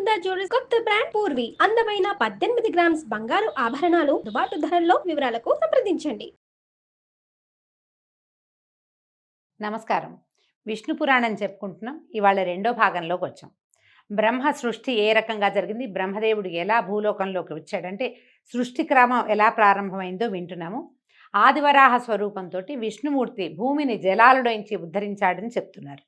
Sunitha jewellers కొత్త brand Purvi అందమైన 18 grams బంగారు ఆభరణాలు దుబాటు ధరల్లో. వివరాలకు సంప్రదించండి. నమస్కారం. విష్ణు పురాణం చెప్పుకుంటున్నాం. ఇవాళ రెండో భాగంలోకి వచ్చాం. బ్రహ్మ సృష్టి ఏ రకంగా జరిగింది, బ్రహ్మదేవుడు ఎలా భూలోకంలోకి వచ్చాడంటే సృష్టి క్రమం ఎలా ప్రారంభమైందో వింటున్నాము. ఆదివరాహ స్వరూపంతో విష్ణుమూర్తి భూమిని జలాలలోంచి ఉద్ధరించాడని చెప్తున్నారు.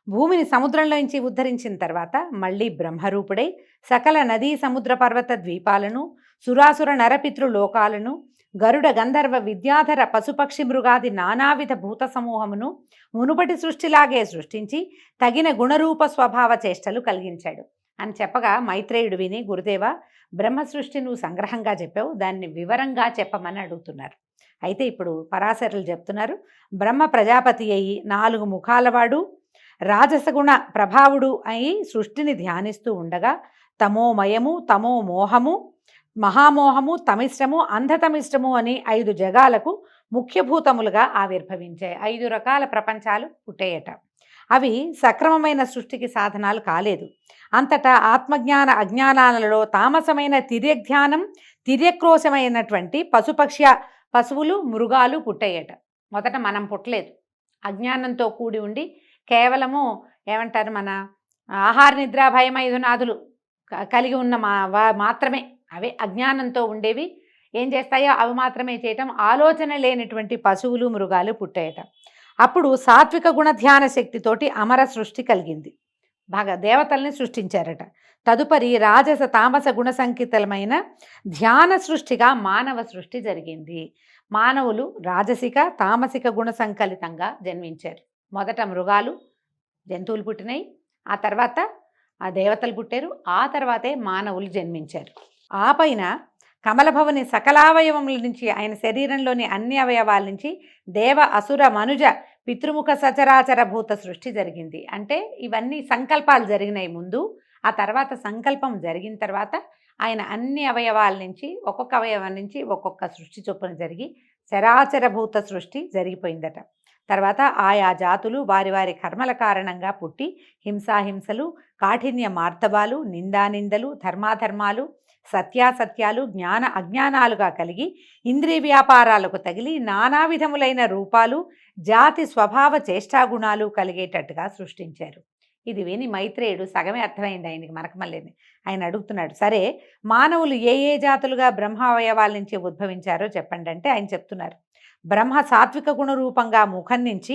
భూమిని సముద్రంలోంచి ఉద్ధరించిన తర్వాత మళ్ళీ బ్రహ్మరూపుడై సకల నదీ సముద్ర పర్వత ద్వీపాలను, సురాసుర నరపితృ లోకాలను, గరుడ గంధర్వ విద్యాధర పశుపక్షి మృగాది నానావిధ భూత సమూహమును మునుపటి సృష్టిలాగే సృష్టించి తగిన గుణరూప స్వభావ చేష్టలు కలిగించాడు అని చెప్పగా మైత్రేయుడు విని, గురుదేవ, బ్రహ్మ సృష్టి నువ్వు సంగ్రహంగా చెప్పావు, దాన్ని వివరంగా చెప్పమని అడుగుతున్నారు. అయితే ఇప్పుడు పరాశరులు చెప్తున్నారు, బ్రహ్మ ప్రజాపతి అయి 4 ముఖాలవాడు రాజసగుణ ప్రభావుడు అయి సృష్టిని ధ్యానిస్తూ ఉండగా తమోమయము, తమో మోహము, మహామోహము, తమిష్టము, అంధతమిష్టము అని 5 జగాలకు ముఖ్యభూతములుగా ఆవిర్భవించాయి. 5 రకాల ప్రపంచాలు పుట్టేయట. అవి సక్రమమైన సృష్టికి సాధనాలు కాలేదు. అంతటా ఆత్మజ్ఞాన అజ్ఞానాలలో తామసమైన తిర్యజ్ఞానం, తిర్యక్రోశమైనటువంటి పశువులు, మృగాలు పుట్టేయట. మొదట మనం పుట్టలేదు. అజ్ఞానంతో కూడి ఉండి కేవలము ఏమంటారు, మన ఆహార నిద్ర భయం ఐదునాదులు కలిగి ఉన్న మాత్రమే, అవే అజ్ఞానంతో ఉండేవి. ఏం చేస్తాయో అవి మాత్రమే చేయటం, ఆలోచన లేనటువంటి పశువులు, మృగాలు పుట్టాయట. అప్పుడు సాత్విక గుణ ధ్యాన శక్తితోటి అమర సృష్టి కలిగింది. బాగా దేవతల్ని సృష్టించారట. తదుపరి రాజస తామస గుణ సంకితమైన ధ్యాన సృష్టిగా మానవ సృష్టి జరిగింది. మానవులు రాజసిక తామసిక గుణ సంకలితంగా జన్మించారు. మొదట మృగాలు, జంతువులు పుట్టినాయి, ఆ తర్వాత ఆ దేవతలు పుట్టారు, ఆ తర్వాతే మానవులు జన్మించారు. ఆ పైన కమలభవని సకలావయవముల నుంచి, ఆయన శరీరంలోని అన్ని అవయవాల నుంచి దేవ అసుర మనుజ పితృముఖ సచరాచర భూత సృష్టి జరిగింది. అంటే ఇవన్నీ సంకల్పాలు జరిగినాయి ముందు, ఆ తర్వాత సంకల్పం జరిగిన తర్వాత ఆయన అన్ని అవయవాల నుంచి ఒక్కొక్క అవయవం నుంచి ఒక్కొక్క సృష్టి చొప్పున జరిగి చరాచర భూత సృష్టి జరిగిపోయిందట. తర్వాత ఆయా జాతులు వారి వారి కర్మల కారణంగా పుట్టి హింసాహింసలు, కాఠిన్య మార్తబాలు, నిందానిందలు, ధర్మాధర్మాలు, సత్యాసత్యాలు, జ్ఞాన అజ్ఞానాలుగా కలిగి ఇంద్రియ వ్యాపారాలకు తగిలి నానా విధములైన రూపాలు, జాతి స్వభావ చేష్టాగుణాలు కలిగేటట్టుగా సృష్టించారు. ఇది విని మైత్రేయుడు సగమే అర్థమైంది ఆయనకి, మనకు మళ్ళీ ఆయన అడుగుతున్నాడు, సరే మానవులు ఏ ఏ జాతులుగా బ్రహ్మావయవాల నుంచి ఉద్భవించారో చెప్పండి అంటే ఆయన చెప్తున్నారు. బ్రహ్మ సాత్విక గుణరూపంగా ముఖం నుంచి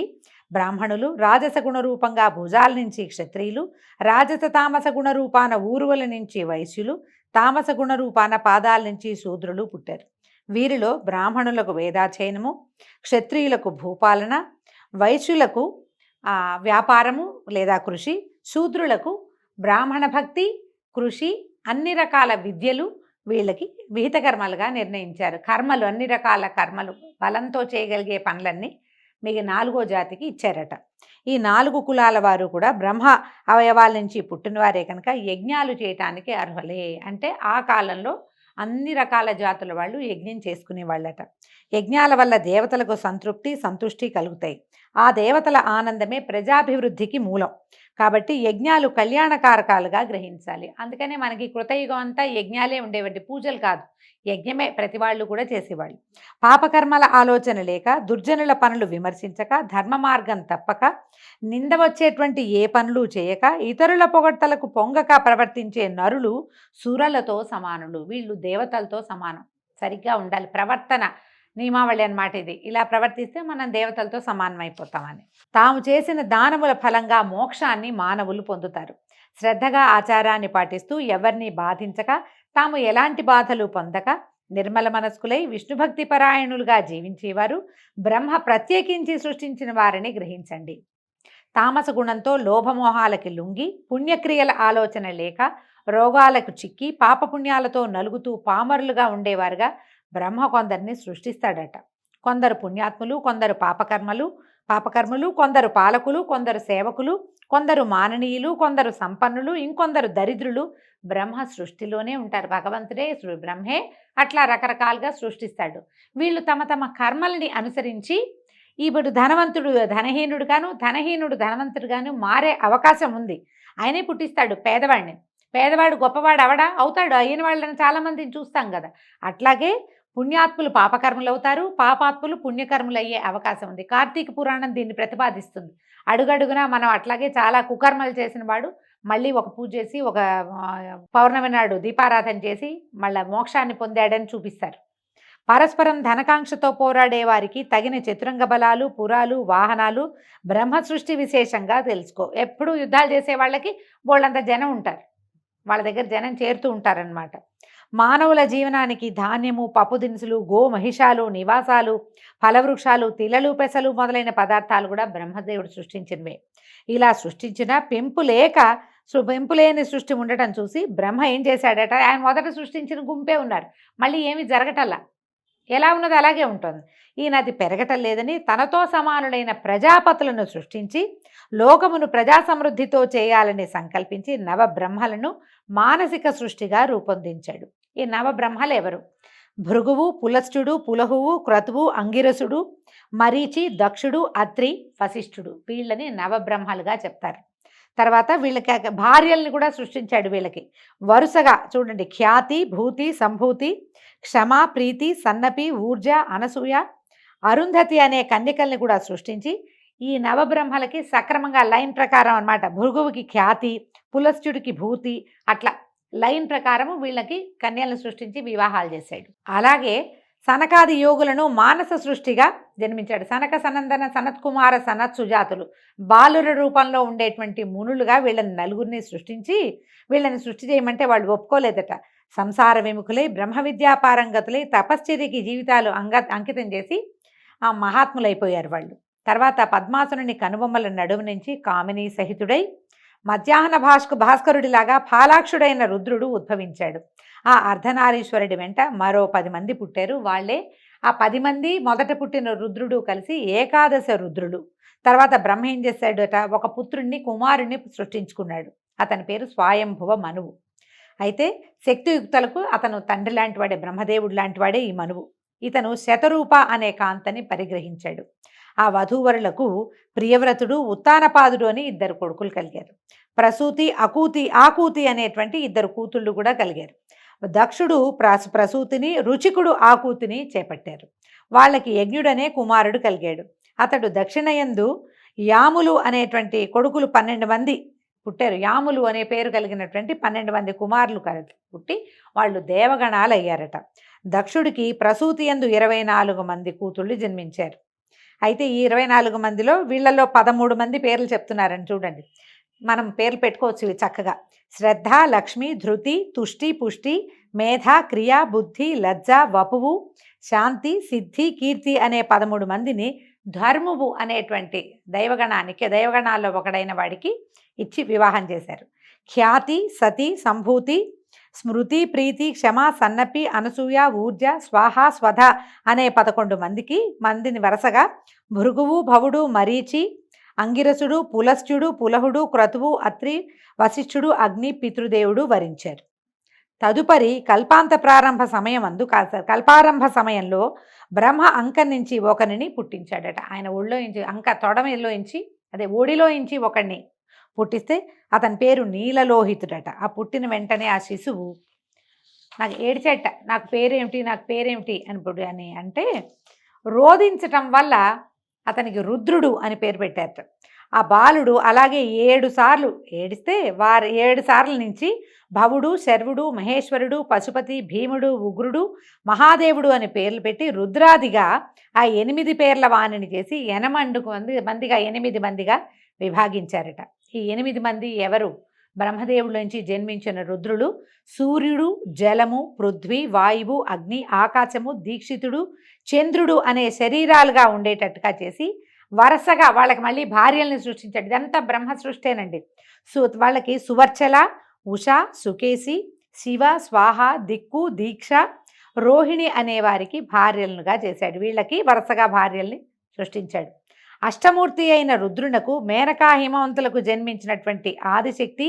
బ్రాహ్మణులు, రాజస గుణరూపంగా భుజాల నుంచి క్షత్రియులు, రాజస తామస గుణరూపాన ఊరువల నుంచి వైశ్యులు, తామస గుణరూపాన పాదాల నుంచి శూద్రులు పుట్టారు. వీరిలో బ్రాహ్మణులకు వేదాధ్యయనము, క్షత్రియులకు భూపాలన, వైశ్యులకు వ్యాపారము లేదా కృషి, శూద్రులకు బ్రాహ్మణ భక్తి, కృషి, అన్ని రకాల విద్యలు వీళ్ళకి విహిత కర్మలుగా నిర్ణయించారు. కర్మలు, అన్ని రకాల కర్మలు, బలంతో చేయగలిగే పనులన్నీ మీకు 4వ జాతికి ఇచ్చారట. ఈ 4 కులాల వారు కూడా బ్రహ్మ అవయవాల నుంచి పుట్టినవారే కనుక యజ్ఞాలు చేయటానికి అర్హులే. అంటే ఆ కాలంలో అన్ని రకాల జాతుల వాళ్ళు యజ్ఞం చేసుకునే వాళ్ళట. యజ్ఞాల వల్ల దేవతలకు సంతుష్టి కలుగుతాయి. ఆ దేవతల ఆనందమే ప్రజాభివృద్ధికి మూలం. కాబట్టి యజ్ఞాలు కళ్యాణకారకాలుగా గ్రహించాలి. అందుకనే మనకి కృతయుగం అంతా యజ్ఞాలే ఉండేవంటి, పూజలు కాదు, యజ్ఞమే ప్రతి వాళ్ళు కూడా చేసేవాళ్ళు. పాపకర్మల ఆలోచన లేక, దుర్జనుల పనులు విమర్శించక, ధర్మ మార్గం తప్పక, నింద వచ్చేటువంటి ఏ పనులు చేయక, ఇతరుల పొగడ్తలకు పొంగక ప్రవర్తించే నరులు సురలతో సమానులు. వీళ్ళు దేవతలతో సమానం. సరిగ్గా ఉండాలి ప్రవర్తన, నియమావళి అన్నమాట ఇది. ఇలా ప్రవర్తిస్తే మనం దేవతలతో సమానమైపోతామని. తాము చేసిన దానముల ఫలంగా మోక్షాన్ని మానవులు పొందుతారు. శ్రద్ధగా ఆచారాన్ని పాటిస్తూ ఎవరిని బాధించక, తాము ఎలాంటి బాధలు పొందక, నిర్మల మనస్కులై విష్ణుభక్తి పరాయణులుగా జీవించేవారు బ్రహ్మ ప్రత్యేకించి సృష్టించిన వారిని గ్రహించండి. తామస గుణంతో లోభమోహాలకి లొంగి, పుణ్యక్రియల ఆలోచన లేక, రోగాలకు చిక్కి, పాపపుణ్యాలతో నలుగుతూ పామరులుగా ఉండేవారుగా బ్రహ్మ కొందరిని సృష్టిస్తాడట. కొందరు పుణ్యాత్ములు, కొందరు పాపకర్మలు, కొందరు పాలకులు, కొందరు సేవకులు, కొందరు మాననీయులు, కొందరు సంపన్నులు, ఇంకొందరు దరిద్రులు బ్రహ్మ సృష్టిలోనే ఉంటారు. భగవంతుడే బ్రహ్మే అట్లా రకరకాలుగా సృష్టిస్తాడు. వీళ్ళు తమ తమ కర్మల్ని అనుసరించి ఇప్పుడు ధనవంతుడు ధనహీనుడుగాను, ధనహీనుడు ధనవంతుడుగాను మారే అవకాశం ఉంది. ఆయనే పుట్టిస్తాడు పేదవాడిని. పేదవాడు గొప్పవాడు అవడా అవుతాడు, అయిన వాళ్ళని చాలామందిని చూస్తాం కదా. అట్లాగే పుణ్యాత్ములు పాపకర్మలు అవుతారు, పాపాత్ములు పుణ్యకర్మలు అయ్యే అవకాశం ఉంది. కార్తీక పురాణం దీన్ని ప్రతిపాదిస్తుంది. అడుగడుగునా మనం అట్లాగే చాలా కుకర్మలు చేసిన వాడు మళ్ళీ ఒక పూజ చేసి ఒక పౌర్ణమి నాడు దీపారాధన చేసి మళ్ళీ మోక్షాన్ని పొందాడని చూపిస్తారు. పరస్పరం ధనకాంక్షతో పోరాడే వారికి తగిన చతురంగ బలాలు, పురాలు, వాహనాలు బ్రహ్మ సృష్టి విశేషంగా తెలుసుకో. ఎప్పుడూ యుద్ధాలు చేసే వాళ్ళకి బోళ్ళంత జనం ఉంటారు, వాళ్ళ దగ్గర జనం చేరుతూ ఉంటారనమాట. మానవుల జీవనానికి ధాన్యము, పప్పు దినుసులు, గో మహిషాలు, నివాసాలు, ఫలవృక్షాలు, తిలలు, పెసలు మొదలైన పదార్థాలు కూడా బ్రహ్మదేవుడు సృష్టించినవే. ఇలా సృష్టించిన పెంపులేని సృష్టి ఉండటం చూసి బ్రహ్మ ఏం చేశాడట, ఆయన మొదట సృష్టించిన గుంపే ఉన్నారు, మళ్ళీ ఏమి జరగటల్లా, ఎలా ఉన్నది అలాగే ఉంటుంది. ఈయనది పెరగటం లేదని తనతో సమానులైన ప్రజాపతులను సృష్టించి లోకమును ప్రజా సమృద్ధితో చేయాలని సంకల్పించి నవబ్రహ్మలను మానసిక సృష్టిగా రూపొందించాడు. ఈ నవబ్రహ్మలు ఎవరు? భృగువు, పులస్త్యుడు, పులహువు, క్రతువు, అంగిరసుడు, మరీచి, దక్షుడు, అత్రి, వశిష్ఠుడు. వీళ్ళని నవబ్రహ్మలుగా చెప్తారు. తర్వాత వీళ్ళకి భార్యల్ని కూడా సృష్టించాడు. వీళ్ళకి వరుసగా చూడండి, ఖ్యాతి, భూతి, సంభూతి, క్షమ, ప్రీతి, సన్నపి, ఊర్జ, అనసూయ, అరుంధతి అనే కన్యకల్ని కూడా సృష్టించి ఈ నవబ్రహ్మలకి సక్రమంగా లైన్ ప్రకారం అన్నమాట. భృగువుకి ఖ్యాతి, పులస్త్యుడికి భూతి, అట్లా లైన్ ప్రకారము వీళ్ళకి కన్యలను సృష్టించి వివాహాలు చేశాడు. అలాగే సనకాది యోగులను మానస సృష్టిగా జన్మించాడు. సనక, సనందన, సనత్కుమార, సనత్ సుజాతులు బాలుర రూపంలో ఉండేటువంటి మునులుగా వీళ్ళని నలుగురిని సృష్టించి వీళ్ళని సృష్టి చేయమంటే వాళ్ళు ఒప్పుకోలేదట. సంసార విముఖులై బ్రహ్మ విద్యాపారంగతులై తపశ్చర్యకి జీవితాలు అంకితం చేసి ఆ మహాత్ములైపోయారు వాళ్ళు. తర్వాత పద్మాసుని కనుబొమ్మల నడుము నుంచి కామిని సహితుడై మధ్యాహ్న భాస్కరుడిలాగా ఫాలాక్షుడైన రుద్రుడు ఉద్భవించాడు. ఆ అర్ధనారీశ్వరుడి వెంట మరో 10 మంది పుట్టారు. వాళ్లే ఆ 10 మంది మొదట పుట్టిన రుద్రుడు కలిసి ఏకాదశ రుద్రుడు. తర్వాత బ్రహ్మ ఏం చేశాడట, ఒక పుత్రుణ్ణి, కుమారుణ్ణి సృష్టించుకున్నాడు. అతని పేరు స్వయంభువ మనువు. అయితే శక్తియుక్తులకు అతను తండ్రి లాంటివాడే, బ్రహ్మదేవుడు లాంటివాడే ఈ మనువు. ఇతను శతరూప అనే కాంతని పరిగ్రహించాడు. ఆ వధూవరులకు ప్రియవ్రతుడు, ఉత్తానపాదుడు అని 2 కొడుకులు కలిగారు. ప్రసూతి, ఆకూతి అనేటువంటి 2 కూతుళ్ళు కూడా కలిగారు. దక్షుడు ప్రసూతిని, రుచికుడు ఆకూతిని చేపట్టారు. వాళ్ళకి యజ్ఞుడనే కుమారుడు కలిగాడు. అతడు దక్షిణయందు యాములు అనేటువంటి కొడుకులు 12 మంది పుట్టారు. యాములు అనే పేరు కలిగినటువంటి 12 మంది కుమారులు పుట్టి వాళ్ళు దేవగణాలు అయ్యారట. దక్షుడికి ప్రసూతి యందు 24 మంది కూతుళ్ళు జన్మించారు. అయితే ఈ 24 మందిలో వీళ్ళలో 13 మంది పేర్లు చెప్తున్నారని చూడండి. మనం పేర్లు పెట్టుకోవచ్చు ఇవి చక్కగా. శ్రద్ధ, లక్ష్మి, ధృతి, తుష్టి, పుష్టి, మేధ, క్రియ, బుద్ధి, లజ్జ, వపువు, శాంతి, సిద్ధి, కీర్తి అనే 13 మందిని ధర్మువు అనేటువంటి దైవగణాల్లో ఒకడైన వాడికి ఇచ్చి వివాహం చేశారు. ఖ్యాతి, సతి, సంభూతి, స్మృతి, ప్రీతి, క్షమ, సన్నపి, అనసూయ, ఊర్జ, స్వాహ, స్వధ అనే 11 మందిని వరుసగా భృగువు, భవుడు, మరీచి, అంగిరసుడు, పులస్త్యుడు, పులహుడు, క్రతువు, అత్రి, వశిష్ఠుడు, అగ్ని, పితృదేవుడు వరించారు. తదుపరి కల్పారంభ సమయంలో బ్రహ్మ అంక నుంచి ఒకరిని పుట్టించాడట. ఆయన ఒళ్ళోంచి తొడమలోంచి ఒడిలోంచి ఒకడిని పుట్టిస్తే అతని పేరు నీలలోహితుడట. ఆ పుట్టిన వెంటనే ఆ శిశువు నాకు ఏడ్చేట, నాకు పేరేమిటి అని అంటే రోధించటం వల్ల అతనికి రుద్రుడు అని పేరు పెట్టారట. ఆ బాలుడు అలాగే 7 సార్లు ఏడిస్తే 7 సార్ల నుంచి భవుడు, శర్వుడు, మహేశ్వరుడు, పశుపతి, భీముడు, ఉగ్రుడు, మహాదేవుడు అని పేర్లు పెట్టి రుద్రాదిగా ఆ 8 పేర్ల వాణిని చేసి 8 మందిగా విభాగించారట. ఈ 8 మంది ఎవరు? బ్రహ్మదేవుడిలోంచి జన్మించిన రుద్రులు సూర్యుడు, జలము, పృథ్వీ, వాయువు, అగ్ని, ఆకాశము, దీక్షితుడు, చంద్రుడు అనే శరీరాలుగా ఉండేటట్టుగా చేసి వరుసగా వాళ్ళకి మళ్ళీ భార్యల్ని సృష్టించాడు. ఇదంతా బ్రహ్మ సృష్టేనండి. వాళ్ళకి సువర్చల, ఉష, సుకేసి, శివ, స్వాహ, దిక్కు, దీక్ష, రోహిణి అనేవారికి భార్యలుగా చేశాడు. వీళ్ళకి వరుసగా భార్యల్ని సృష్టించాడు. అష్టమూర్తి అయిన రుద్రునకు మేనకా హిమవంతులకు జన్మించినటువంటి ఆదిశక్తి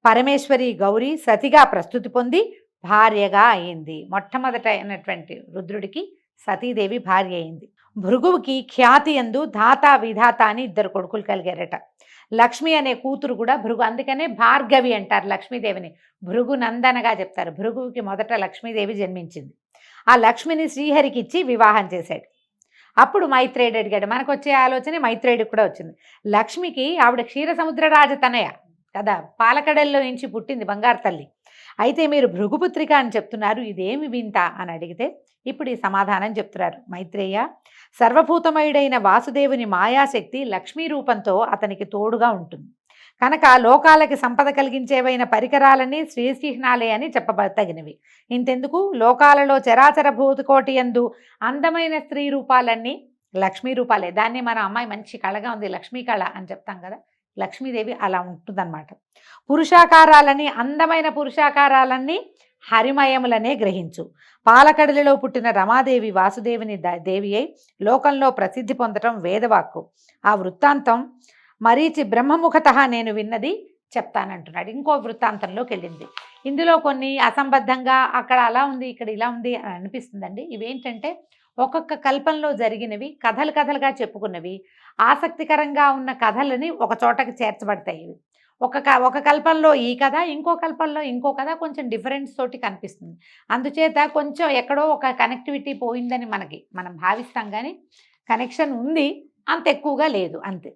పరమేశ్వరి గౌరీ సతిగా ప్రస్తుతి పొంది భార్యగా అయింది. మొట్టమొదట అయినటువంటి రుద్రుడికి సతీదేవి భార్య అయింది. భృగువుకి ఖ్యాతి యందు ధాత, విధాత అని 2 కొడుకులు కలిగారట. లక్ష్మి అనే కూతురు కూడా భృగు, అందుకనే భార్గవి అంటారు లక్ష్మీదేవిని. భృగు నందనగా చెప్తారు. భృగుకి మొదట లక్ష్మీదేవి జన్మించింది. ఆ లక్ష్మిని శ్రీహరికి ఇచ్చి వివాహం చేశాడు. అప్పుడు మైత్రేయుడు అడిగాడు. మనకు వచ్చే ఆలోచన మైత్రేయుడికి కూడా వచ్చింది. లక్ష్మికి ఆవిడ క్షీరసముద్ర రాజతనయ కదా, పాలకడల్లో నుంచి పుట్టింది బంగారు తల్లి. అయితే మీరు భృగుపుత్రిక అని చెప్తున్నారు, ఇదేమి వింత అని అడిగితే ఇప్పుడు ఈ సమాధానం చెప్తున్నారు మైత్రేయ. సర్వభూతమయుడైన వాసుదేవుని మాయాశక్తి లక్ష్మీ రూపంతో అతనికి తోడుగా ఉంటుంది కనుక లోకాలకి సంపద కలిగించేవైన పరికరాలన్నీ శ్రీచిహ్నాలే అని చెప్పతగినవి. ఇంతెందుకు, లోకాలలో చరాచర భూతకోటి యందు అందమైన స్త్రీ రూపాలన్నీ లక్ష్మీ రూపాలే. దాన్ని మన అమ్మాయి మంచి కళగా ఉంది, లక్ష్మీ కళ అని చెప్తాం కదా, లక్ష్మీదేవి అలా ఉంటుందన్నమాట. పురుషాకారాలని, అందమైన పురుషాకారాలన్నీ హరిమయములనే గ్రహించు. పాలకడలిలో పుట్టిన రమాదేవి వాసుదేవుని దేవి అయి లోకంలో ప్రసిద్ధి పొందటం వేదవాక్కు. ఆ వృత్తాంతం మరీచి బ్రహ్మముఖత నేను విన్నది చెప్తానంటున్నాడు. ఇంకో వృత్తాంతంలోకి వెళ్ళింది. ఇందులో కొన్ని అసంబద్ధంగా అక్కడ అలా ఉంది ఇక్కడ ఇలా ఉంది అని అనిపిస్తుందండి. ఇవేంటంటే ఒక్కొక్క కల్పంలో జరిగినవి, కథలు కథలుగా చెప్పుకున్నవి, ఆసక్తికరంగా ఉన్న కథలని ఒక చోటకి చేర్చబడతాయి. ఇవి ఒక కల్పంలో ఈ కథ, ఇంకో కల్పంలో ఇంకో కథ, కొంచెం డిఫరెన్స్ తోటి కనిపిస్తుంది. అందుచేత కొంచెం ఎక్కడో ఒక కనెక్టివిటీ పోయిందని మనం భావిస్తాం, కానీ కనెక్షన్ ఉంది, అంత ఎక్కువగా లేదు అంతే.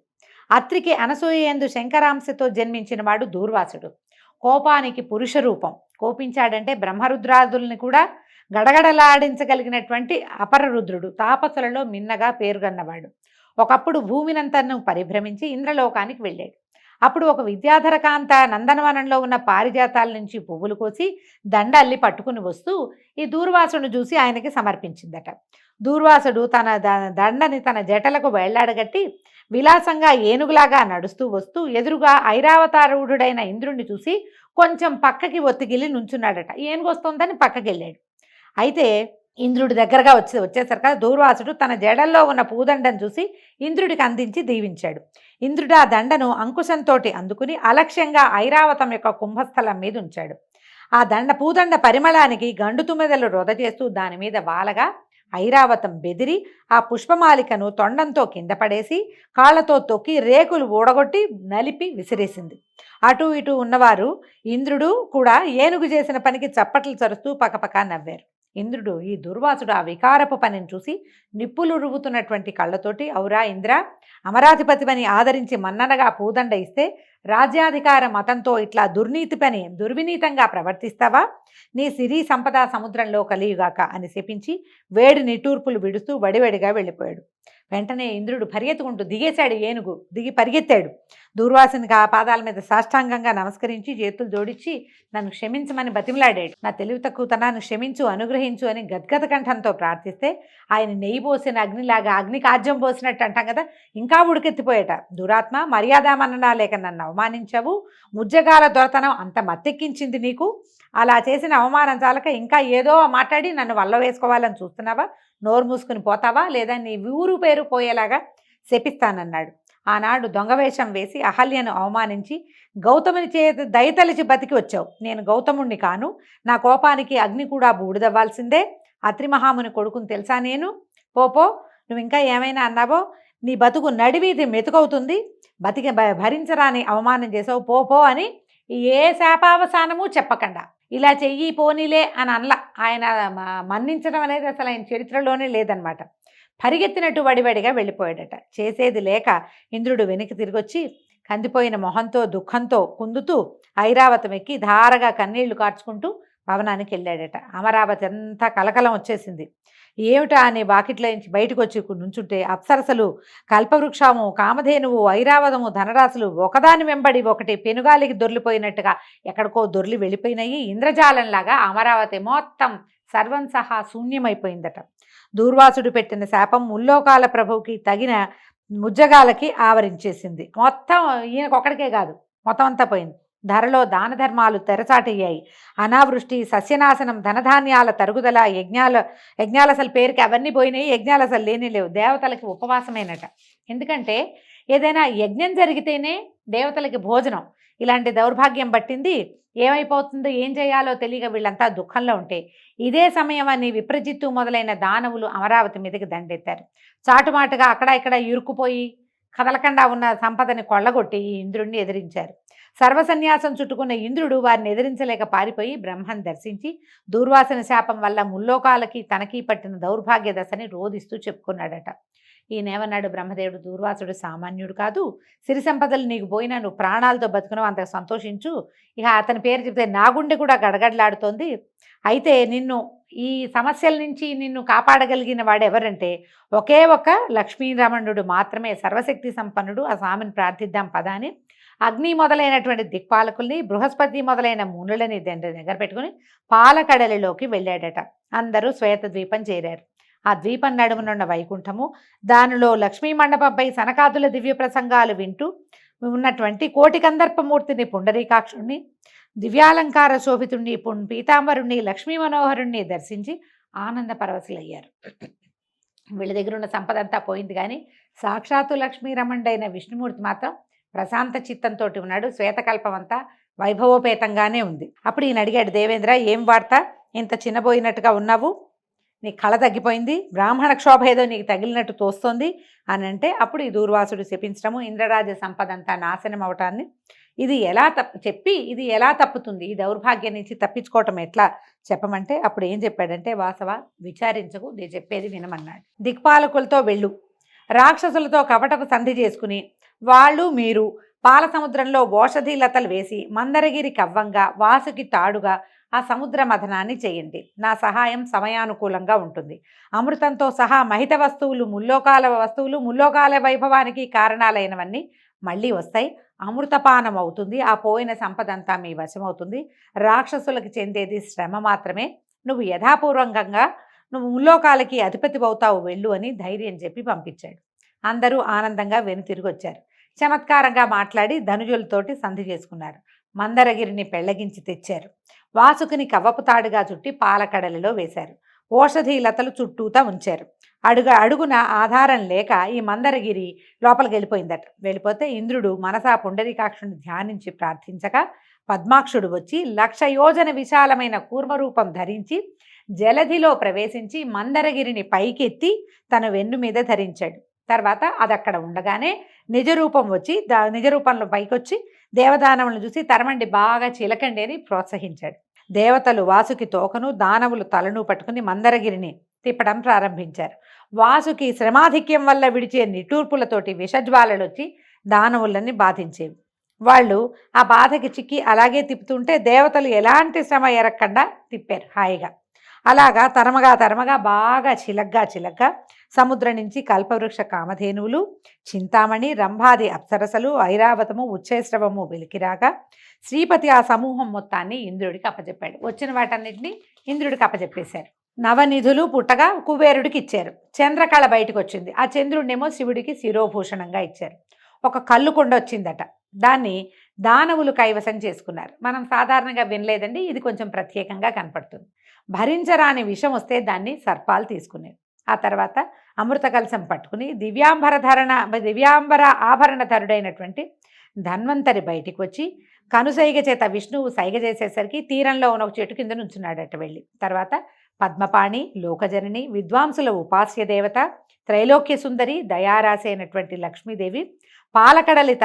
అత్రికి అనసూయందు శంకరాంశతో జన్మించిన వాడు దూర్వాసుడు. కోపానికి పురుష రూపం. కోపించాడంటే బ్రహ్మరుద్రాదుల్ని కూడా గడగడలాడించగలిగినటువంటి అపరరుద్రుడు. తాపసులలో మిన్నగా పేరుగన్నవాడు. ఒకప్పుడు భూమినంతను పరిభ్రమించి ఇంద్రలోకానికి వెళ్ళాడు. అప్పుడు ఒక విద్యాధర కాంత నందనవనంలో ఉన్న పారిజాతాల నుంచి పువ్వులు కోసి దండ అల్లి పట్టుకుని వస్తూ ఈ దూర్వాసును చూసి ఆయనకి సమర్పించిందట. దూర్వాసుడు తన దండని తన జటలకు వేళ్లాడగట్టి విలాసంగా ఏనుగులాగా నడుస్తూ వస్తూ ఎదురుగా ఐరావతారూఢుడైన ఇంద్రుణ్ణి చూసి కొంచెం పక్కకి ఒత్తిగిలి నుంచున్నాడట. ఏనుగు వస్తుందని పక్కకి వెళ్ళాడు. అయితే ఇంద్రుడి దగ్గరగా వచ్చేసరికి దూర్వాసుడు తన జడల్లో ఉన్న పూదండను చూసి ఇంద్రుడికి అందించి దీవించాడు. ఇంద్రుడు ఆ దండను అంకుశంతో అందుకుని అలక్ష్యంగా ఐరావతం యొక్క కుంభస్థలం మీద ఉంచాడు. ఆ పూదండ పరిమళానికి గండు తుమ్మెదలు రొద చేస్తూ దాని మీద వాలగా ఐరావతం బెదిరి ఆ పుష్పమాలికను తొండంతో కింద పడేసి కాళ్లతో తొక్కి రేకులు ఊడగొట్టి నలిపి విసిరేసింది. అటు ఇటు ఉన్నవారు ఇంద్రుడు కూడా ఏనుగు చేసిన పనికి చప్పట్లు చరుస్తూ పకపకా నవ్వారు. ఇంద్రుడు ఈ దుర్వాసుడు ఆ వికారపు పనిని చూసి నిప్పులు రువ్వుతున్నటువంటి కళ్ళతోటి, ఔరా ఇంద్ర, అమరాధిపతిని ఆదరించి మన్ననగా పూదండ ఇస్తే రాజ్యాధికార మతంతో ఇట్లా దుర్నీతి పని దుర్వినీతంగా ప్రవర్తిస్తావా? నీ సిరి సంపద సముద్రంలో కలియుగాక అని శపించి వేడి నిట్టూర్పులు విడుస్తూ వడివడిగా వెళ్ళిపోయాడు. వెంటనే ఇంద్రుడు పరిగెత్తుకుంటూ దిగేశాడు. ఏనుగు దిగి పరిగెత్తాడు. దూర్వాసునికి ఆ పాదాల మీద సాష్టాంగంగా నమస్కరించి చేతులు జోడించి నన్ను క్షమించమని బతిమలాడాడు. నా తెలివి తక్కువతనాన్ని క్షమించు, అనుగ్రహించు అని గద్గద కంఠంతో ప్రార్థిస్తే ఆయన నెయ్యి పోసిన అగ్నిలాగా, అగ్ని కాజ్యం పోసినట్టు అంటాం కదా, ఇంకా ఉడికెత్తిపోయేట. దురాత్మ, మర్యాదామన్ననా లేక నన్ను అవమానించావు. ముజ్జగాల దొరతనం అంత మత్తెక్కించింది నీకు. అలా చేసిన అవమానం చాలక ఇంకా ఏదో మాట్లాడి నన్ను వల్ల వేసుకోవాలని చూస్తున్నావా? నోరు మూసుకుని పోతావా, లేదా నీ ఊరు పేరు పోయేలాగా శపిస్తానన్నాడు. ఆనాడు దొంగవేషం వేసి అహల్యను అవమానించి గౌతముని చేత దయతలిచి బతికి వచ్చావు. నేను గౌతముణ్ణి కాను. నా కోపానికి అగ్ని కూడా బూడిదవ్వాల్సిందే. అత్రిమహాముని కొడుకుని తెలుసా నేను? పోపో, నువ్వు ఇంకా ఏమైనా అన్నావో నీ బతుకు నడివీధి మెతుకవుతుంది. భరించరాని అవమానం చేసావు, పోపో అని ఏ శాపావసానము చెప్పకుండా ఇలా చెయ్యి పోనీలే అని అనలా. ఆయన మన్నించడం అనేది అసలు ఆయన చరిత్రలోనే లేదనమాట. పరిగెత్తినట్టు వడివడిగా వెళ్ళిపోయాడట. చేసేది లేక ఇంద్రుడు వెనక్కి తిరిగొచ్చి కందిపోయిన మొహంతో దుఃఖంతో కుందుతూ ఐరావతం ఎక్కి ధారగా కన్నీళ్లు కార్చుకుంటూ భవనానికి వెళ్ళాడట. అమరావతి అంతా కలకలం వచ్చేసింది. ఏమిటా అని వాకిట్లో నుంచి బయటకు వచ్చి నుంచుంటే అప్సరసలు, కల్పవృక్షము, కామధేనువు, ఐరావతము, ధనరాశులు ఒకదాని వెంబడి ఒకటి పెనుగాలికి దొర్లిపోయినట్టుగా ఎక్కడికో దొర్లి వెళ్ళిపోయినాయి. ఇంద్రజాలంలాగా అమరావతి మొత్తం సర్వం సహా శూన్యమైపోయిందట. దూర్వాసుడు పెట్టిన శాపం ముల్లోకాల ప్రభువుకి తగిన ముజ్జగాలకి ఆవరించేసింది. మొత్తం ఈయనకొక్కడికే కాదు, మొత్తం అంతా పోయింది. ధరలో దాన ధర్మాలు తెరచాటయ్యాయి. అనావృష్టి, సస్యనాశనం, ధనధాన్యాల తరుగుదల, యజ్ఞాలు అసలు పేరుకి అవన్నీ పోయినాయి. యజ్ఞాలు అసలు లేనే లేవు. దేవతలకి ఉపవాసమేనట. ఎందుకంటే ఏదైనా యజ్ఞం జరిగితేనే దేవతలకి భోజనం. ఇలాంటి దౌర్భాగ్యం పట్టింది. ఏమైపోతుందో ఏం చేయాలో తెలియక వీళ్ళంతా దుఃఖంలో ఉంటే ఇదే సమయం అని విప్రజిత్తు మొదలైన దానవులు అమరావతి మీదకి దండెత్తారు. చాటుమాటుగా అక్కడ ఇక్కడ ఇరుక్కుపోయి కదలకుండా ఉన్న సంపదని కొల్లగొట్టి ఈ ఇంద్రుడిని ఎదిరించారు. సర్వసన్యాసం చుట్టుకున్న ఇంద్రుడు వారిని ఎదిరించలేక పారిపోయి బ్రహ్మను దర్శించి దూర్వాసుని శాపం వల్ల ముల్లోకాలకి తనకి పట్టిన దౌర్భాగ్య దశని రోధిస్తూ చెప్పుకున్నాడట. ఈయనేమన్నాడు బ్రహ్మదేవుడు, దూర్వాసుడు సామాన్యుడు కాదు, సిరి సంపదలు నీకు పోయినా నువ్వు ప్రాణాలతో బతుకున్నావు, అంత సంతోషించు. ఇక అతని పేరు చెప్తే నా గుండె కూడా గడగడలాడుతోంది. అయితే నిన్ను ఈ సమస్యల నుంచి నిన్ను కాపాడగలిగిన వాడు ఎవరంటే ఒకే ఒక లక్ష్మీరమణుడు మాత్రమే, సర్వశక్తి సంపన్నుడు. ఆ స్వామిని ప్రార్థిద్దాం పదాని అగ్ని మొదలైనటువంటి దిక్పాలకుల్ని, బృహస్పతి మొదలైన మునులని దగ్గర పెట్టుకుని పాలకడలిలోకి వెళ్ళాడట. అందరూ శ్వేత ద్వీపం చేరారు. ఆ ద్వీపం నడుమునున్న వైకుంఠము, దానిలో లక్ష్మీ మండపంపై సనకాదుల దివ్య ప్రసంగాలు వింటూ ఉన్నటువంటి కోటి కందర్పమూర్తిని, పుండరీకాక్షుణ్ణి, దివ్యాలంకార శోభితుణ్ణి, పీతాంబరుణ్ణి, లక్ష్మీ మనోహరుణ్ణి దర్శించి ఆనంద పరవశులయ్యారు. వీళ్ళ దగ్గర ఉన్న సంపద అంతా పోయింది, కానీ సాక్షాత్తు లక్ష్మీరమణుడైన విష్ణుమూర్తి మాత్రం ప్రశాంత చిత్తంతో ఉన్నాడు. శ్వేతకల్పం అంతా వైభవోపేతంగానే ఉంది. అప్పుడు ఈయన అడిగాడు, దేవేంద్ర ఏం వార్త, ఇంత చిన్నబోయినట్టుగా ఉన్నావు, నీ కళ తగ్గిపోయింది, బ్రాహ్మణ క్షోభ ఏదో నీకు తగిలినట్టు తోస్తోంది అని అంటే, అప్పుడు ఈ దూర్వాసుడు శపించడము, ఇంద్రరాజ సంపద అంతా నాశనం అవటాన్ని, ఇది ఎలా తప్పుతుంది, ఈ దౌర్భాగ్యం నుంచి తప్పించుకోవటం ఎట్లా చెప్పమంటే, అప్పుడు ఏం చెప్పాడంటే, వాసవ విచారించకు, నేను చెప్పేది వినమన్నాడు. దిక్పాలకులతో వెళ్ళు, రాక్షసులతో కపటపు సంధి చేసుకుని వాళ్ళు మీరు పాల సముద్రంలో ఓషధి లతలు వేసి మందరగిరి కవ్వంగా వాసుకి తాడుగా ఆ సముద్ర మథనాన్ని చేయండి. నా సహాయం సమయానుకూలంగా ఉంటుంది. అమృతంతో సహా మహిత వస్తువులు, ముల్లోకాల వైభవానికి కారణాలైనవన్నీ మళ్ళీ వస్తాయి. అమృతపానం అవుతుంది. ఆ పోయిన సంపదంతా మీ వశమవుతుంది. రాక్షసులకు చెందేది శ్రమ మాత్రమే. నువ్వు యథాపూర్వకంగా ముల్లోకాలకి అధిపతి అవుతావు, వెళ్ళు అని ధైర్యం చెప్పి పంపించాడు. అందరూ ఆనందంగా వెనుతిరిగి వచ్చారు. చమత్కారంగా మాట్లాడి ధనుజులతోటి సంధి చేసుకున్నారు. మందరగిరిని పెళ్లగించి తెచ్చారు. వాసుకుని కవ్వపు తాడుగా చుట్టి పాలకడలిలో వేశారు. ఓషధి లతలు చుట్టూతా ఉంచారు. అడుగున ఆధారం లేక ఈ మందరగిరి లోపలికి వెళ్ళిపోయిందట. వెళ్ళిపోతే ఇంద్రుడు మనసా పుండరీకాక్షుని ధ్యానించి ప్రార్థించగా పద్మాక్షుడు వచ్చి 1,00,000 యోజన విశాలమైన కూర్మరూపం ధరించి జలధిలో ప్రవేశించి మందరగిరిని పైకెత్తి తన వెన్ను మీద ధరించాడు. తర్వాత అది అక్కడ ఉండగానే నిజరూపం వచ్చి నిజరూపంలో పైకొచ్చి దేవదానవులను చూసి తరమండి, బాగా చిలకండి అని ప్రోత్సహించాడు. దేవతలు వాసుకి తోకను, దానవులు తలను పట్టుకుని మందరగిరిని తిప్పడం ప్రారంభించారు. వాసుకి శ్రమాధిక్యం వల్ల విడిచే నిట్టూర్పులతోటి విషజ్వాలలు వచ్చి దానవులని బాధించేవి. వాళ్ళు ఆ బాధకి చిక్కి అలాగే తిప్పుతుంటే దేవతలు ఎలాంటి శ్రమ ఎరక్కుండా తిప్పారు హాయిగా. అలాగా తరమగా బాగా చిలగ్గా సముద్రం నుంచి కల్పవృక్ష కామధేనువులు, చింతామణి, రంభాది అప్సరసలు, ఐరావతము, ఉచ్ఛైశ్రవము వెలికిరాగా శ్రీపతి ఆ సమూహం మొత్తాన్ని ఇంద్రుడికి అప్పచెప్పాడు. వచ్చిన వాటన్నిటిని ఇంద్రుడికి అప్పచెప్పేశారు. నవనిధులు పుట్టగా కుబేరుడికి ఇచ్చారు. చంద్రకళ బయటకు వచ్చింది. ఆ చంద్రుడినేమో శివుడికి శిరోభూషణంగా ఇచ్చారు. ఒక కళ్ళు కొండ వచ్చిందట. దాన్ని దానవులు కైవసం చేసుకున్నారు. మనం సాధారణంగా వినలేదండి, ఇది కొంచెం ప్రత్యేకంగా కనపడుతుంది. భరించరాని విషం వస్తే దాన్ని సర్పాలు తీసుకునేవి. ఆ తర్వాత అమృత కలశం పట్టుకుని దివ్యాంబర ఆభరణధరుడైనటువంటి ధన్వంతరి బయటికి వచ్చి కనుసైగ చేత విష్ణువు సైగ చేసేసరికి తీరంలో ఉన్న ఒక చెట్టు కింద నుంచున్నాడట వెళ్ళి. తర్వాత పద్మపాణి, లోకజనని, విద్వాంసుల ఉపాస్య దేవత, త్రైలోక్య సుందరి, దయారాశి అయినటువంటి లక్ష్మీదేవి పాలకడలి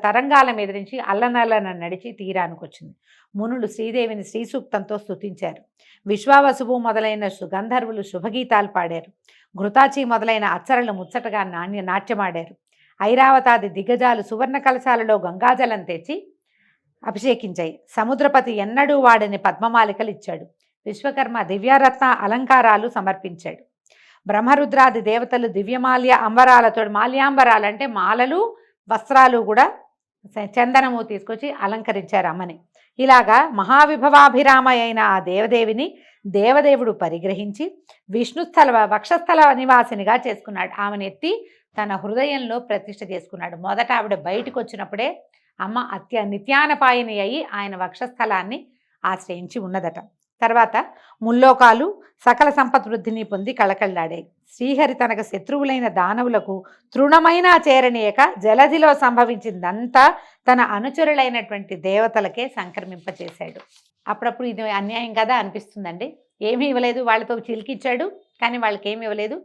తరంగాల మీద నుంచి అల్లనల్లన నడిచి తీరానికి వచ్చింది. మునులు శ్రీదేవిని శ్రీసూక్తంతో స్తుతించారు. విశ్వావసువు మొదలైన సుగంధర్వులు శుభగీతాలు పాడారు. ఘృతాచి మొదలైన అచ్చరలు ముచ్చటగా నాట్యమాడారు. ఐరావతాది దిగ్గజాలు సువర్ణ కలశాలలో గంగాజలం తెచ్చి అభిషేకించాయి. సముద్రపతి ఎన్నడూ వాడని పద్మమాలికలు ఇచ్చాడు. విశ్వకర్మ దివ్యరత్న అలంకారాలు సమర్పించాడు. బ్రహ్మరుద్రాది దేవతలు దివ్యమాల్య అంబరాలతో, మాల్యాంబరాలు అంటే మాలలు, వస్త్రాలు కూడా చందనము తీసుకొచ్చి అలంకరించారు అమ్మని. ఇలాగా మహావిభవాభిరామ అయిన ఆ దేవదేవిని దేవదేవుడు పరిగ్రహించి వక్షస్థల నివాసినిగా చేసుకున్నాడు. ఆమెను ఎత్తి తన హృదయంలో ప్రతిష్ఠ చేసుకున్నాడు. మొదట ఆవిడ బయటకు వచ్చినప్పుడే అమ్మ నిత్యానపాయిని అయి ఆయన వక్షస్థలాన్ని ఆశ్రయించి ఉన్నదట. తర్వాత ముల్లోకాలు సకల సంపద్వృద్ధిని పొంది కళకళలాడాయి. శ్రీహరి తనకు శత్రువులైన దానవులకు తృణమైన చేరనీయక జలధిలో సంభవించిందంతా తన అనుచరులైనటువంటి దేవతలకే సంక్రమింపచేశాడు. అప్పుడప్పుడు ఇది అన్యాయం కదా అనిపిస్తుందండి. ఏమీ ఇవ్వలేదు, వాళ్ళతో చిలికిచ్చాడు కానీ వాళ్ళకి ఏమి ఇవ్వలేదు,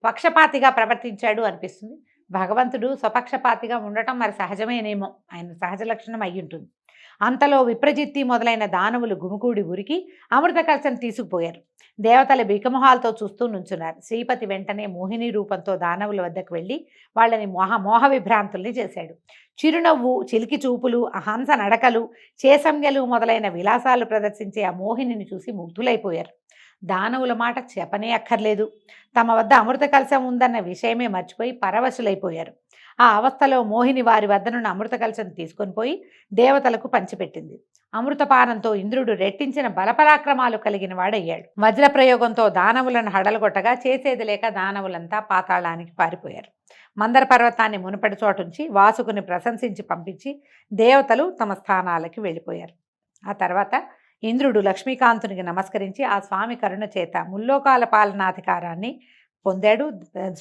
పక్షపాతిగా ప్రవర్తించాడు అనిపిస్తుంది. భగవంతుడు స్వపక్షపాతిగా ఉండటం మరి సహజమేనేమో, ఆయన సహజ లక్షణం అయి ఉంటుంది. అంతలో విప్రజిత్తి మొదలైన దానవులు గుమికూడి ఉరికి అమృత కలశం తీసుకుపోయారు. దేవతల బికమొహాలతో చూస్తూ నుంచున్నారు. శ్రీపతి వెంటనే మోహిని రూపంతో దానవుల వద్దకు వెళ్ళి వాళ్ళని మోహ విభ్రాంతుల్ని చేశాడు. చిరునవ్వు, చిలికి చూపులు, హంస నడకలు, చేసంగలు మొదలైన విలాసాలు ప్రదర్శించే ఆ మోహినిని చూసి ముగ్ధులైపోయారు. దానవుల మాట చెప్పనే అక్కర్లేదు. తమ వద్ద అమృత కలశం ఉందన్న విషయమే మర్చిపోయి పరవశులైపోయారు. ఆ అవస్థలో మోహిని వారి వద్ద నుండి అమృత కలశం తీసుకొని పోయి దేవతలకు పంచిపెట్టింది. అమృతపానంతో ఇంద్రుడు రెట్టించిన బలపరాక్రమాలు కలిగిన వాడయ్యాడు. వజ్ర ప్రయోగంతో దానవులను హడలగొట్టగా చేసేది లేక దానవులంతా పాతాళానికి పారిపోయారు. మందర పర్వతాన్ని మునుపటి చోటుంచి వాసుకుని ప్రశంసించి పంపించి దేవతలు తమ స్థానాలకి వెళ్ళిపోయారు. ఆ తర్వాత ఇంద్రుడు లక్ష్మీకాంతునికి నమస్కరించి ఆ స్వామి కరుణ చేత ముల్లోకాల పాలనాధికారాన్ని పొందాడు.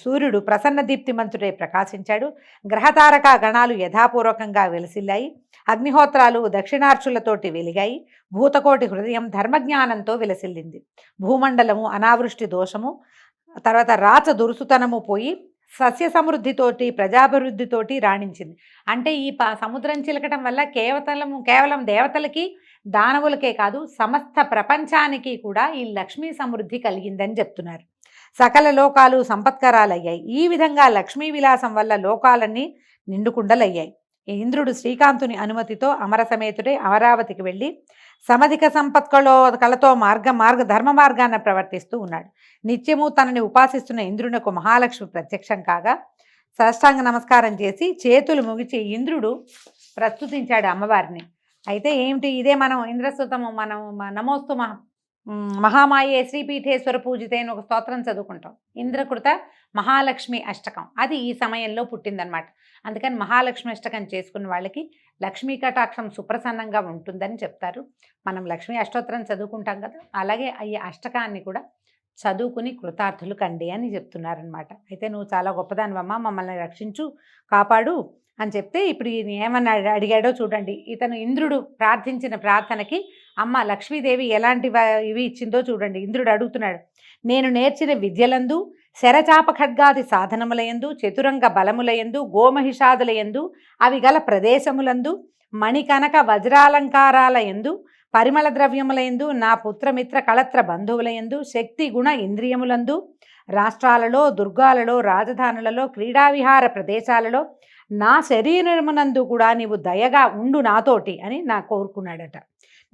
సూర్యుడు ప్రసన్న దీప్తిమంతుడై ప్రకాశించాడు. గ్రహతారక గణాలు యథాపూర్వకంగా వెలసిల్లాయి. అగ్నిహోత్రాలు దక్షిణార్చులతోటి వెలిగాయి. భూతకోటి హృదయం ధర్మజ్ఞానంతో విలసిల్లింది. భూమండలము అనావృష్టి దోషము, తర్వాత రాచ దురుసుతనము పోయి సస్య సమృద్ధితోటి ప్రజాభివృద్ధితోటి రాణించింది. అంటే ఈ సముద్రం చిలకటం వల్ల కేవలం దేవతలకి దానవులకే కాదు సమస్త ప్రపంచానికి కూడా ఈ లక్ష్మీ సమృద్ధి కలిగిందని చెప్తున్నారు. సకల లోకాలు సంపత్కరాలయ్యాయి. ఈ విధంగా లక్ష్మీ విలాసం వల్ల లోకాలన్నీ నిండుకుండలయ్యాయి. ఇంద్రుడు శ్రీకాంతుని అనుమతితో అమరసమేతుడే అమరావతికి వెళ్ళి సమధిక కలతో ధర్మ మార్గాన్ని ప్రవర్తిస్తూ ఉన్నాడు. నిత్యము తనని ఉపాసిస్తున్న ఇంద్రునకు మహాలక్ష్మి ప్రత్యక్షం కాగా సాష్టాంగ నమస్కారం చేసి చేతులు ముగిచి ఇంద్రుడు ప్రస్తుతించాడు అమ్మవారిని. అయితే ఏమిటి, ఇదే మనం ఇంద్రస్తుతము, మనం నమోస్తు మహామాయే శ్రీపీఠేశ్వర పూజితే అని ఒక స్తోత్రం చదువుకుంటాం. ఇంద్రకృత మహాలక్ష్మి అష్టకం అది ఈ సమయంలో పుట్టిందనమాట. అందుకని మహాలక్ష్మి అష్టకం చేసుకున్న వాళ్ళకి లక్ష్మీ కటాక్షం సుప్రసన్నంగా ఉంటుందని చెప్తారు. మనం లక్ష్మీ అష్టోత్తరం చదువుకుంటాం కదా, అలాగే ఈ అష్టకాన్ని కూడా చదువుకుని కృతార్థులు కండి అని చెప్తున్నారనమాట. అయితే నువ్వు చాలా గొప్పదానివమ్మ, మమ్మల్ని రక్షించు, కాపాడు అని చెప్తే ఇప్పుడు ఈయన ఏమన్నా అడిగాడో చూడండి. ఇతను ఇంద్రుడు ప్రార్థించిన ప్రార్థనకి అమ్మ లక్ష్మీదేవి ఎలాంటి ఇవి ఇచ్చిందో చూడండి. ఇంద్రుడు అడుగుతున్నాడు, నేను నేర్చిన విద్యలందు, శరచాప ఖడ్గాది సాధనములయందు, చతురంగ బలములయందు, గోమహిషాదులయందు, అవి గల ప్రదేశములందు, మణికనక వజ్రాలంకారాలయందు, పరిమళ ద్రవ్యములయందు, నా పుత్రమిత్ర కళత్ర బంధువులయందు, శక్తి గుణ ఇంద్రియములందు, రాష్ట్రాలలో, దుర్గాలలో, రాజధానులలో, క్రీడావిహార ప్రదేశాలలో, నా శరీరమునందు కూడా నీవు దయగా ఉండు నాతోటి అని నా కోరుకున్నాడట.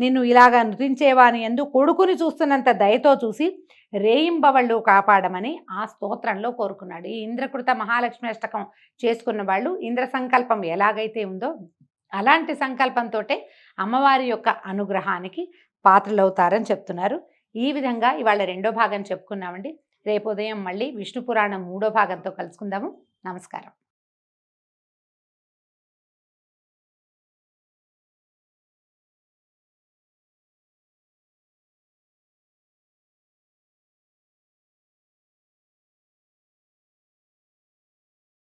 నిన్ను ఇలాగా నృతించేవాని ఎందు కొడుకుని చూస్తున్నంత దయతో చూసి రేయింబవళ్ళు కాపాడమని ఆ స్తోత్రంలో కోరుకున్నాడు. ఈ ఇంద్రకృత మహాలక్ష్మి అష్టకం చేసుకున్న వాళ్ళు ఇంద్ర సంకల్పం ఎలాగైతే ఉందో అలాంటి సంకల్పంతో అమ్మవారి యొక్క అనుగ్రహానికి పాత్రలవుతారని చెప్తున్నారు. ఈ విధంగా ఇవాళ రెండో భాగం చెప్పుకున్నామండి. రేపు ఉదయం మళ్ళీ విష్ణు పురాణం 3వ భాగంతో కలుసుకుందాము. నమస్కారం.